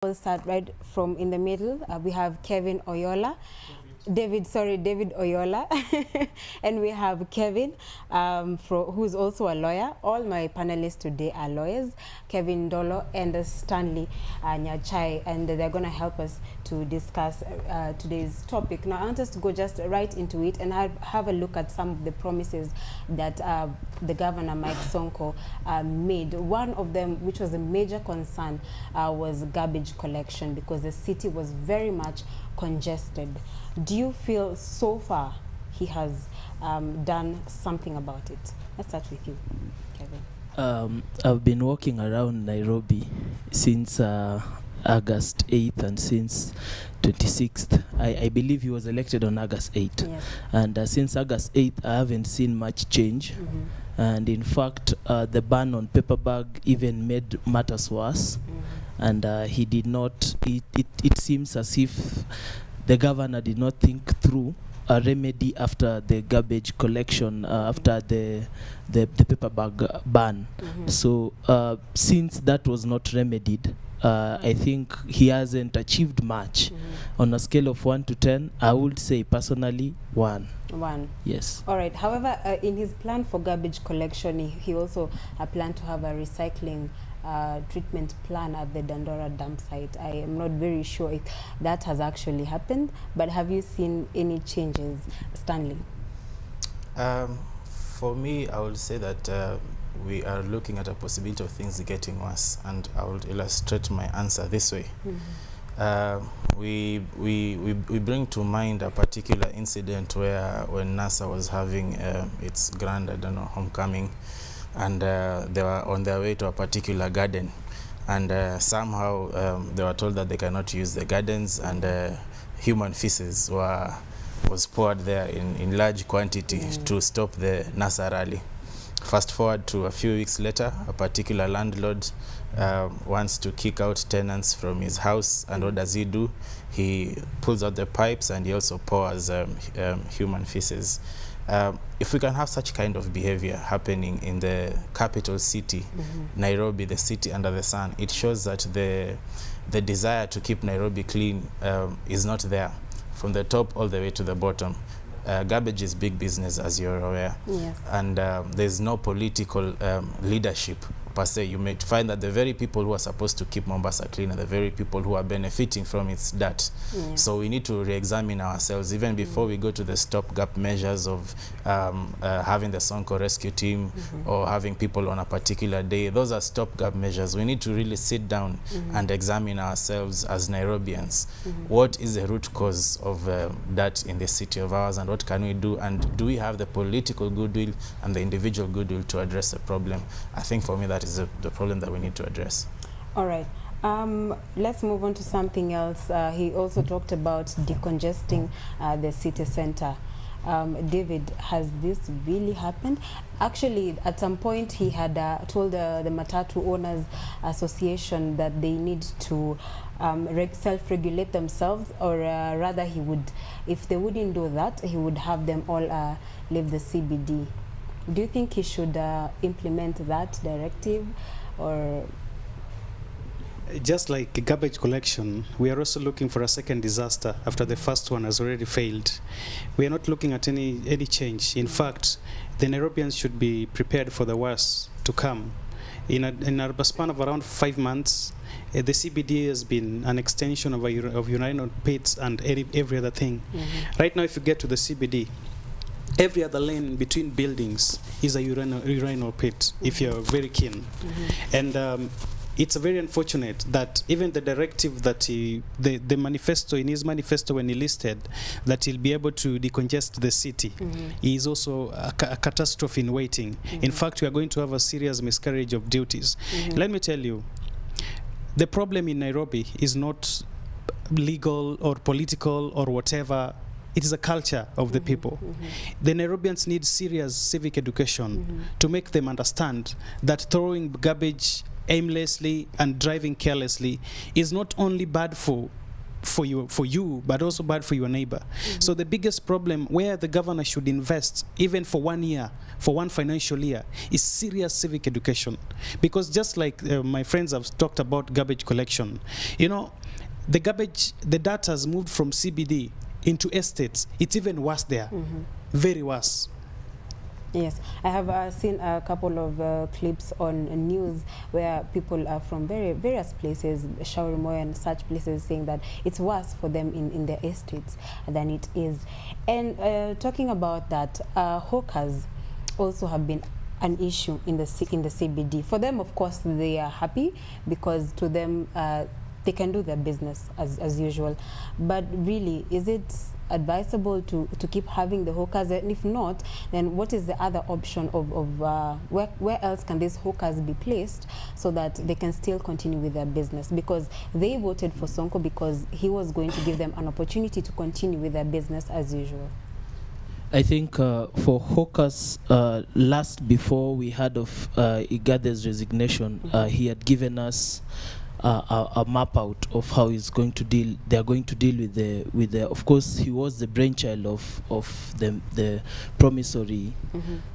We'll start right from in the middle. We have Kevin Oyola. David Oyola. And we have Kevin, who's also a lawyer. All my panelists today are lawyers, Kevin Dolo and Stanley Nyachai, and they're going to help us to discuss today's topic. Now, I want us to go just right into it and have a look at some of the promises that the governor, Mike Sonko, made. One of them, which was a major concern, was garbage collection, because the city was very much congested. Do you feel so far he has done something about it? Let's start with you, Kevin. I've been walking around Nairobi since August 8th and since 26th. I believe he was elected on August 8th. Yes. And since August 8th, I haven't seen much change. And in fact, the ban on paper bag even made matters worse. And he did not, it seems as if the governor did not think through a remedy after the garbage collection, after the paper bag ban. So since that was not remedied, I think he hasn't achieved much. On a scale of 1 to 10, I would say personally 1. 1. Yes. All right. However, in his plan for garbage collection, he also planned to have a recycling treatment plan at the Dandora dump site. I am not very sure if that has actually happened, but have you seen any changes, Stanley? For me, I would say that we are looking at a possibility of things getting worse, and I will illustrate my answer this way. We bring to mind a particular incident where when NASA was having its grand, homecoming, and they were on their way to a particular garden, and somehow they were told that they cannot use the gardens, and human feces was poured there in large quantity to stop the NASA rally. Fast forward to a few weeks later, a particular landlord wants to kick out tenants from his house, and what does he do? He pulls out the pipes and he also pours human feces. If we can have such kind of behavior happening in the capital city, Nairobi, the city under the sun, it shows that the desire to keep Nairobi clean is not there, from the top all the way to the bottom. Garbage is big business, as you're aware. Yes. And there's no political leadership per se. You may find that the very people who are supposed to keep Mombasa clean are the very people who are benefiting from its dirt. So we need to re-examine ourselves even before we go to the stopgap measures of having the Sonko rescue team or having people on a particular day. Those are stopgap measures. We need to really sit down and examine ourselves as Nairobians. What is the root cause of that in this city of ours, and what can we do? And do we have the political goodwill and the individual goodwill to address the problem? I think for me that is the problem that we need to address. All right. Let's move on to something else. He also talked about decongesting the city center. David, has this really happened? Actually, at some point he had told the Matatu Owners Association that they need to self-regulate themselves, or rather he would, if they wouldn't do that, he would have them all leave the CBD. Do you think he should implement that directive? Or just like garbage collection, we are also looking for a second disaster after the first one has already failed. We are not looking at any change. In fact, the Nairobians should be prepared for the worst to come. In a span of around 5 months, the CBD has been an extension of urinal pits and every other thing. Right now, if you get to the CBD, every other lane between buildings is a urinal pit, if you're very keen. And it's very unfortunate that even the directive that the manifesto, in his manifesto when he listed that he'll be able to decongest the city, is also a catastrophe in waiting. In fact, we are going to have a serious miscarriage of duties. Let me tell you, the problem in Nairobi is not legal or political or whatever. It is a culture of the people. The Nairobians need serious civic education to make them understand that throwing garbage aimlessly and driving carelessly is not only bad for for you, but also bad for your neighbor. So the biggest problem where the governor should invest, even for 1 year, for one financial year, is serious civic education. Because just like my friends have talked about garbage collection, you know, the dirt has moved from CBD into estates. It's even worse there, very worse. Yes, I have seen a couple of clips on news where people are from various places, Shaurimoy and such places, saying that it's worse for them in their estates than it is. And talking about that, hawkers also have been an issue in the CBD. For them, of course, they are happy because to them they can do their business as usual. But really, is it advisable to keep having the hawkers? And if not, then what is the other option of where else can these hawkers be placed so that they can still continue with their business? Because they voted for Sonko because he was going to give them an opportunity to continue with their business as usual. I think for hawkers, last before we heard of Igade's resignation, he had given us a map out of how he's going to deal. They are going to deal with the. Of course, he was the brainchild of the promissory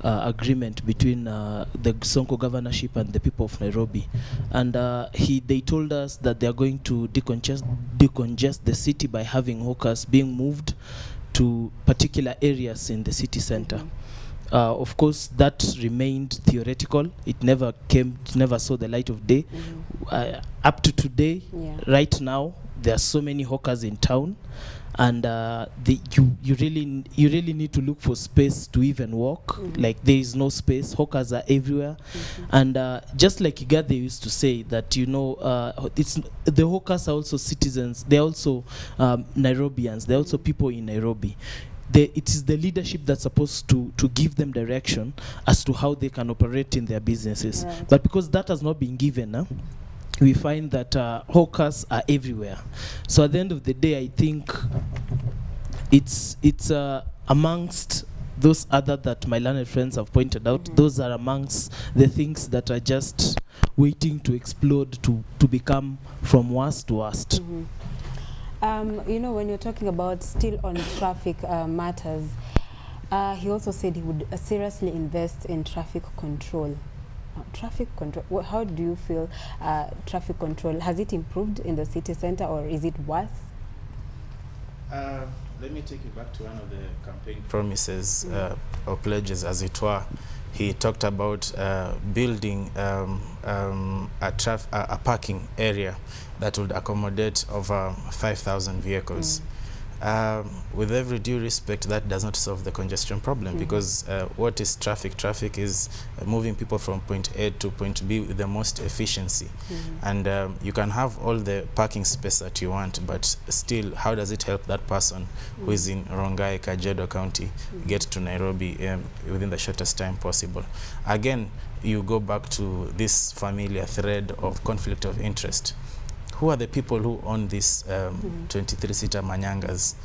agreement between the Sonko governorship and the people of Nairobi, and they told us that they are going to decongest the city by having hawkers being moved to particular areas in the city center. Of course, that remained theoretical. It never saw the light of day. Up to today, right now, there are so many hawkers in town, and you really need to look for space to even walk. Like, there is no space. Hawkers are everywhere, and just like Igade used to say that, you know, it's the hawkers are also citizens. They're also Nairobians. They're also people in Nairobi. It is the leadership that's supposed to give them direction as to how they can operate in their businesses. Right. But because that has not been given, we find that hawkers are everywhere. So at the end of the day, I think it's amongst those other that my learned friends have pointed out, those are amongst the things that are just waiting to explode, to become from worst to worst. You know, when you're talking about still on traffic matters, he also said he would seriously invest in traffic control. Traffic control, how do you feel traffic control? Has it improved in the city center or is it worse? Let me take you back to one of the campaign promises or pledges, as it were. He talked about building a parking area that would accommodate over 5,000 vehicles. With every due respect, that does not solve the congestion problem, because what is traffic? Traffic is moving people from point A to point B with the most efficiency. And you can have all the parking space that you want, but still, how does it help that person who is in Rongai, Kajiado County get to Nairobi within the shortest time possible? Again, you go back to this familiar thread of conflict of interest. Who are the people who own these 23-seater manyangas?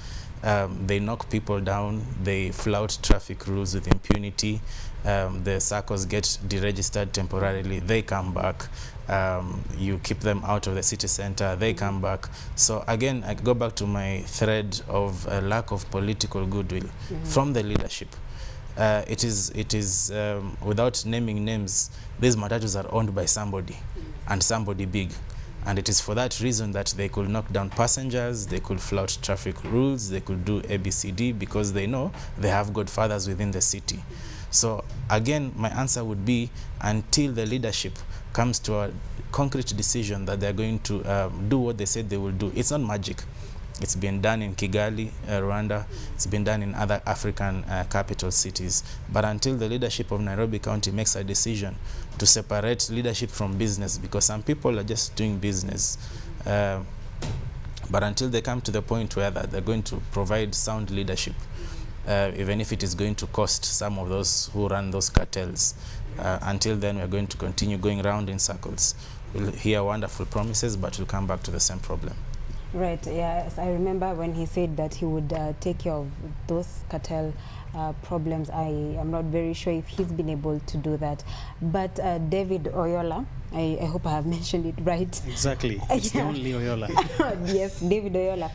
They knock people down, they flout traffic rules with impunity, the circles get deregistered temporarily, they come back, you keep them out of the city center, they come back. So again, I go back to my thread of a lack of political goodwill from the leadership. It is without naming names, these matatus are owned by somebody, and somebody big. And it is for that reason that they could knock down passengers, they could flout traffic rules, they could do ABCD, because they know they have godfathers within the city. So again, my answer would be, until the leadership comes to a concrete decision that they're going to do what they said they will do. It's not magic. It's been done in Kigali, Rwanda. It's been done in other African capital cities. But until the leadership of Nairobi County makes a decision to separate leadership from business, because some people are just doing business, but until they come to the point where that they're going to provide sound leadership, even if it is going to cost some of those who run those cartels, until then we're going to continue going round in circles. We'll hear wonderful promises, but we'll come back to the same problem. Right, yes, I remember when he said that he would take care of those cartel problems. I am not very sure if he's been able to do that. But David Oyola, I hope I have mentioned it right. Exactly. It's the Yeah. only Oyola. Yes, David Oyola.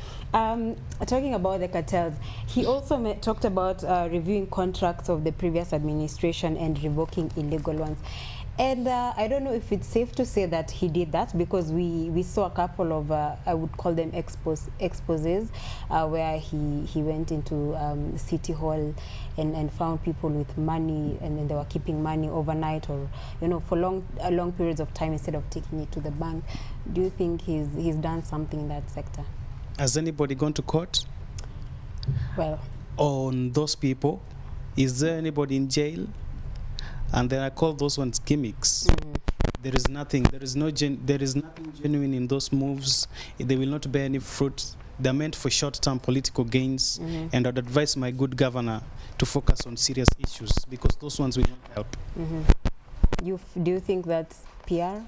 Talking about the cartels, he also talked about reviewing contracts of the previous administration and revoking illegal ones. And I don't know if it's safe to say that he did that, because we saw a couple of, I would call them exposes, where he went into City Hall and found people with money, and then they were keeping money overnight, or for long periods of time, instead of taking it to the bank. Do you think he's done something in that sector? Has anybody gone to court Well, on those people? Is there anybody in jail? And then I call those ones gimmicks. There is nothing. There is nothing genuine in those moves. They will not bear any fruit. They're meant for short-term political gains. And I'd advise my good governor to focus on serious issues, because those ones will not help. Do you think that's PR?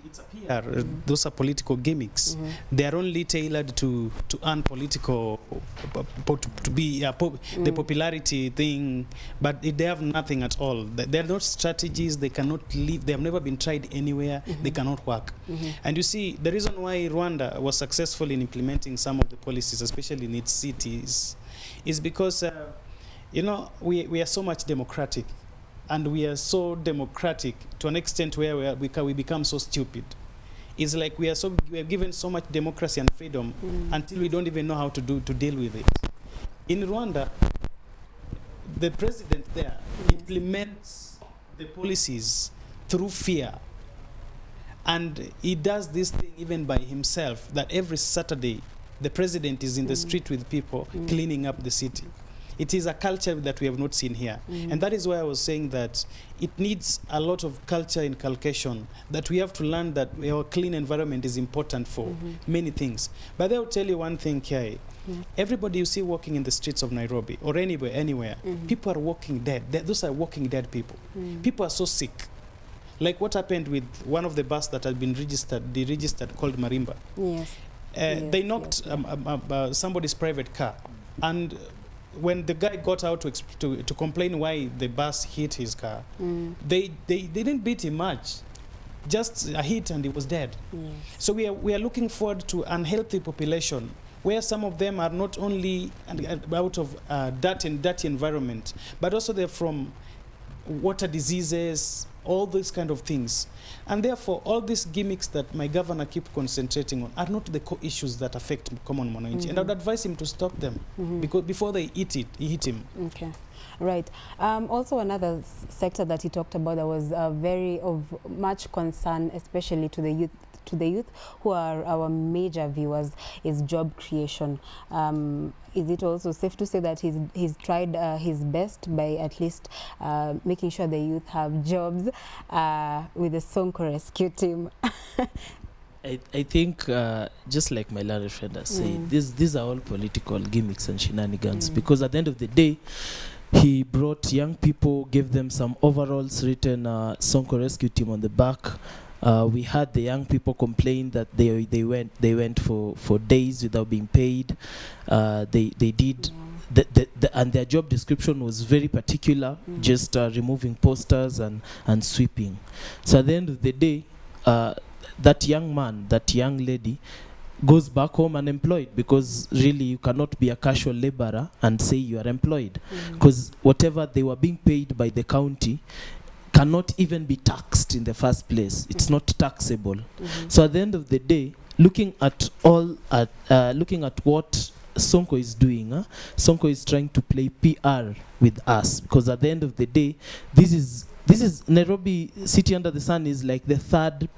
It's a PR. Those are political gimmicks. They are only tailored to earn political, to be the popularity thing, but they have nothing at all. They're not strategies. They cannot live. They have never been tried anywhere. They cannot work. And you see, the reason why Rwanda was successful in implementing some of the policies, especially in its cities, is because we are so much democratic. And we are so democratic to an extent where we become so stupid. It's like we are given so much democracy and freedom until we don't even know how to deal with it. In Rwanda, the president there implements the policies through fear. And he does this thing even by himself, that every Saturday the president is in the street with people cleaning up the city. It is a culture that we have not seen here. And that is why I was saying that it needs a lot of culture inculcation, that we have to learn that our clean environment is important for many things. But I will tell you one thing, Kiai. Everybody you see walking in the streets of Nairobi or anywhere, people are walking dead. Those are walking dead people. People are so sick. Like what happened with one of the bus that had been deregistered called Marimba. Yes. They knocked somebody's private car. And when the guy got out to complain why the bus hit his car, they didn't beat him much, just a hit and he was dead. So we are looking forward to unhealthy population, where some of them are not only out of dirty environment, but also they're from water diseases, all these kind of things. And therefore, all these gimmicks that my governor keep concentrating on are not the core issues that affect common Mwananchi. And I would advise him to stop them, because before they hit him. Okay, right. Also, another sector that he talked about that was very of much concern, especially to the youth, who are our major viewers, is job creation. Is it also safe to say that he's tried his best by at least making sure the youth have jobs with the Sonko rescue team? I think, just like my learned friend has said, these are all political gimmicks and shenanigans, because at the end of the day, he brought young people, gave them some overalls written Sonko rescue team on the back. We had the young people complain that they went for days without being paid. They did, and their job description was very particular, just removing posters and sweeping. So at the end of the day, that young man, that young lady, goes back home unemployed, because really you cannot be a casual laborer and say you are employed, because whatever they were being paid by the county cannot even be taxed in the first place. It's not taxable. So at the end of the day, looking at what Sonko is doing, Sonko is trying to play PR with us, because at the end of the day, this is Nairobi City Under the Sun is like the third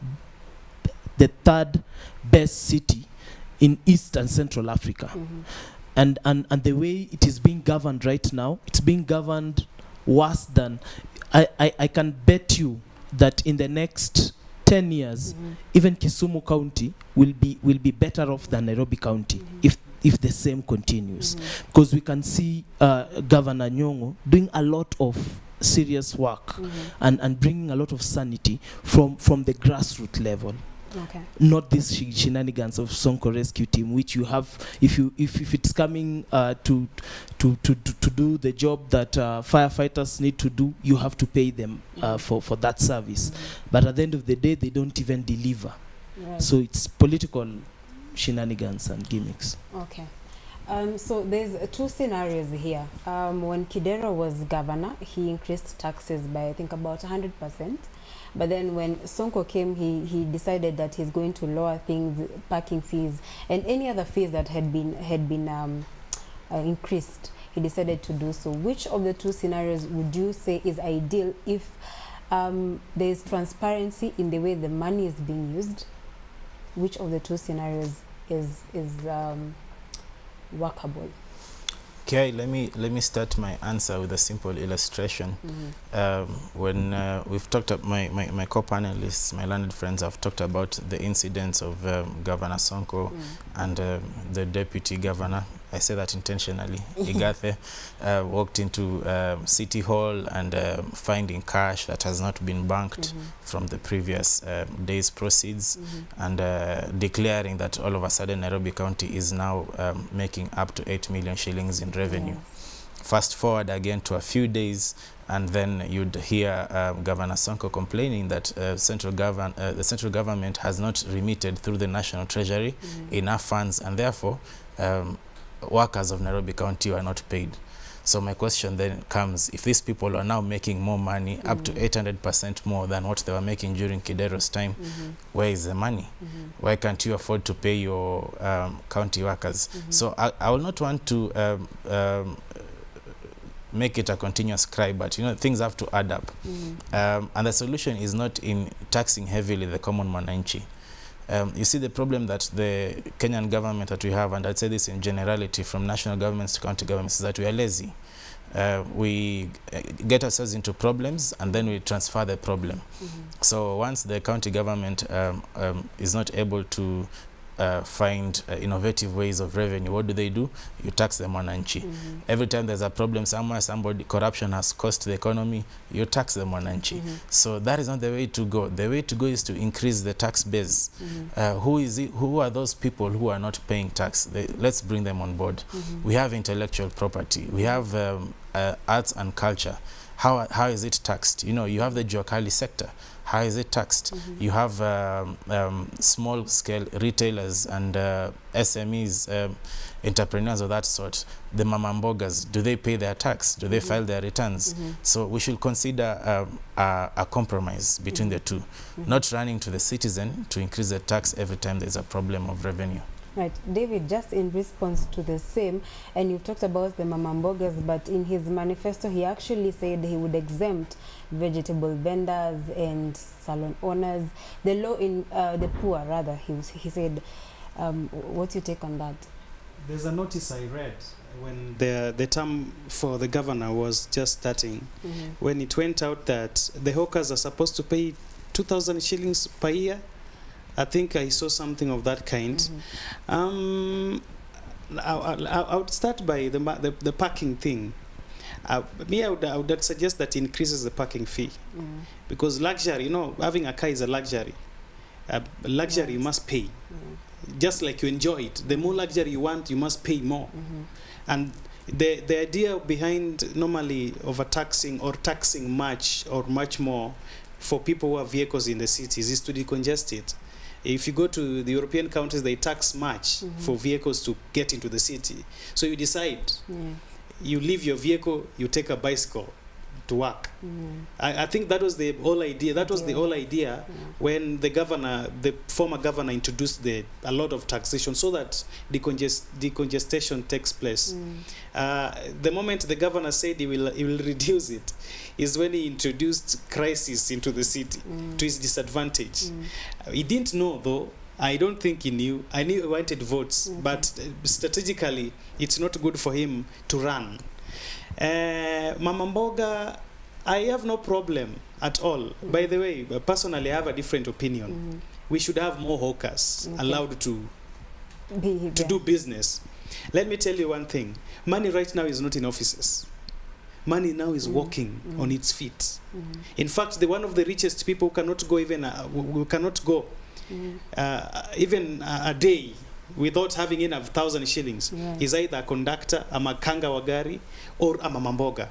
best city in East and Central Africa. And the way it is being governed right now, it's being governed worse than I can bet you that in the next 10 years, even Kisumu County will be better off than Nairobi County if the same continues. Because we can see Governor Nyong'o doing a lot of serious work and bringing a lot of sanity from the grassroots level. Okay. not these shenanigans of Sonko Rescue Team, which you have, if it's coming to do the job that firefighters need to do, you have to pay them for that service. But at the end of the day, they don't even deliver. Right. So it's political shenanigans and gimmicks. Okay. So there's two scenarios here. When Kidero was governor, he increased taxes by I think about 100%. But then when Sonko came, he decided that he's going to lower things, parking fees, and any other fees that had been increased. He decided to do so. Which of the two scenarios would you say is ideal if there is transparency in the way the money is being used? Which of the two scenarios is workable? Okay, let me start my answer with a simple illustration. When we've talked about my co-panelists, my learned friends have talked about the incidents of Governor Sonko and the deputy governor. I say that intentionally. Igathe walked into City Hall and finding cash that has not been banked from the previous day's proceeds, and declaring that all of a sudden Nairobi County is now making up to 8 million shillings in revenue. Fast forward again to a few days, and then you'd hear Governor Sonko complaining that the central government has not remitted through the National Treasury enough funds, and therefore workers of Nairobi County are not paid. So my question then comes, if these people are now making more money, up to 800% more than what they were making during Kidero's time, where is the money? Why can't you afford to pay your county workers? So I will not want to make it a continuous cry, but things have to add up. And the solution is not in taxing heavily the common mwananchi. You see, the problem that the Kenyan government that we have, and I'd say this in generality from national governments to county governments, is that we are lazy. We get ourselves into problems and then we transfer the problem. So once the county government is not able to find innovative ways of revenue, what do? You tax the mwananchi. Every time there's a problem somewhere, corruption has cost the economy, you tax the mwananchi. So that is not the way to go. The way to go is to increase the tax base. Who are those people who are not paying tax? Let's bring them on board. We have intellectual property. We have arts and culture. How is it taxed? You have the Juakali sector. How is it taxed? You have small-scale retailers and SMEs, entrepreneurs of that sort. The mama mbogas, do they pay their tax? Do they file their returns? So we should consider a compromise between the two, not running to the citizen to increase the tax every time there's a problem of revenue. Right, David, just in response to the same, and you've talked about the mama mbogas, but in his manifesto he actually said he would exempt vegetable vendors and salon owners, the low in the poor rather. He said, what's your take on that? There's a notice I read when the term for the governor was just starting, when it went out that the hawkers are supposed to pay 2,000 shillings per year. I think I saw something of that kind. I would start by the parking thing. I would suggest that increases the parking fee, because luxury, having a car is a luxury. Luxury you must pay, just like you enjoy it. The more luxury you want, you must pay more. And the idea behind normally overtaxing or taxing much or much more for people who have vehicles in the cities is to decongest it. If you go to the European countries, they tax much for vehicles to get into the city. So you decide, you leave your vehicle, you take a bicycle to work. I think that was the whole idea. That was the whole idea when the former governor introduced a lot of taxation so that decongestion takes place. The moment the governor said he will reduce it is when he introduced crisis into the city to his disadvantage. He didn't know, though. I don't think he knew. I knew he wanted votes, but strategically, it's not good for him to run. Mama Mboga, I have no problem at all. By the way, personally, I have a different opinion. We should have more hawkers allowed to do business. Let me tell you one thing. Money right now is not in offices. Money now is walking on its feet. In fact, one of the richest people who cannot go Even a day without having enough 1,000 shillings is either a conductor, a makanga wagari, or a mamamboga.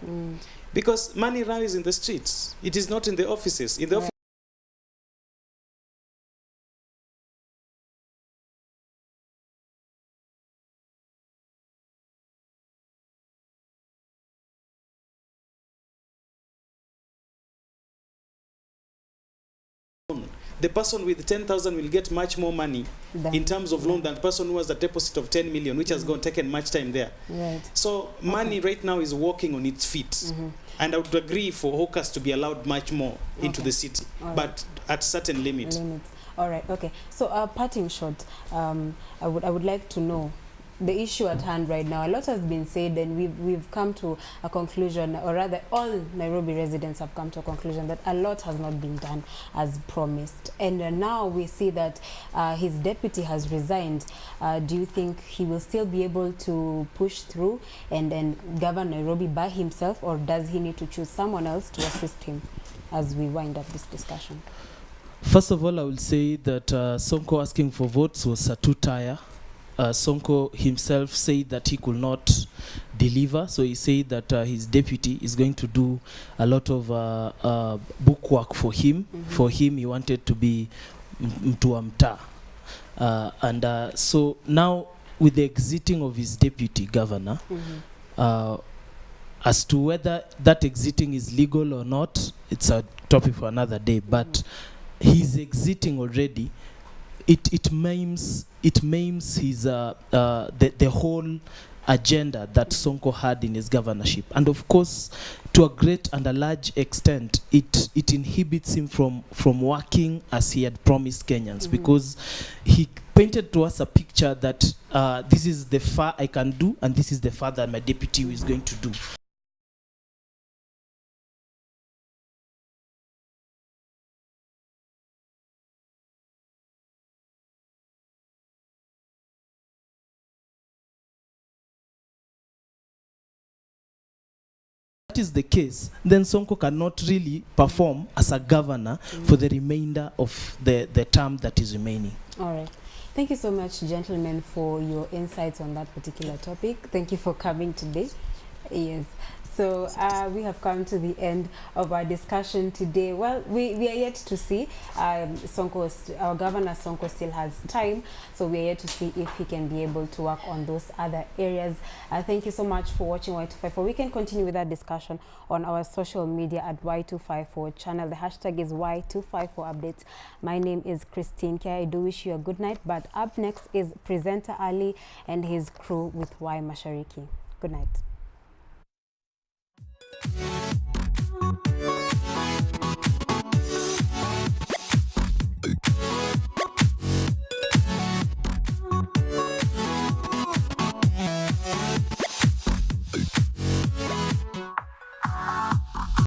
Because money lies in the streets. It is not in the offices. In the office, the person with 10,000 will get much more money in terms of loan than the person who has a deposit of 10 million, which has taken much time there. So money right now is walking on its feet. And I would agree for hawkers to be allowed much more into the city, but at certain limits. All right, okay. So parting shot, I would like to know the issue at hand right now. A lot has been said, and we've come to a conclusion, or rather all Nairobi residents have come to a conclusion that a lot has not been done as promised. And now we see that his deputy has resigned. Do you think he will still be able to push through and govern Nairobi by himself, or does he need to choose someone else to assist him as we wind up this discussion? First of all, I will say that Sonko asking for votes was a two-tire. Sonko himself said that he could not deliver, so he said that his deputy is going to do a lot of book work for him. For him, he wanted to be mtu wa mtaa. And so now, with the exiting of his deputy governor, as to whether that exiting is legal or not, it's a topic for another day, but he's exiting already. It maims his the whole agenda that Sonko had in his governorship, and of course, to a great and a large extent, it inhibits him from working as he had promised Kenyans, because he painted to us a picture that this is the far I can do, and this is the far that my deputy is going to do. Is the case, then Sonko cannot really perform as a governor for the remainder of the term that is remaining. All right. Thank you so much, gentlemen, for your insights on that particular topic. Thank you for coming today. Yes. So we have come to the end of our discussion today. Well, we are yet to see. Our governor Sonko still has time, so we are yet to see if he can be able to work on those other areas. Thank you so much for watching Y254. We can continue with that discussion on our social media at Y254 channel. The hashtag is Y254 updates. My name is Christine Kia. I do wish you a good night, but up next is presenter Ali and his crew with Y Mashariki. Good night.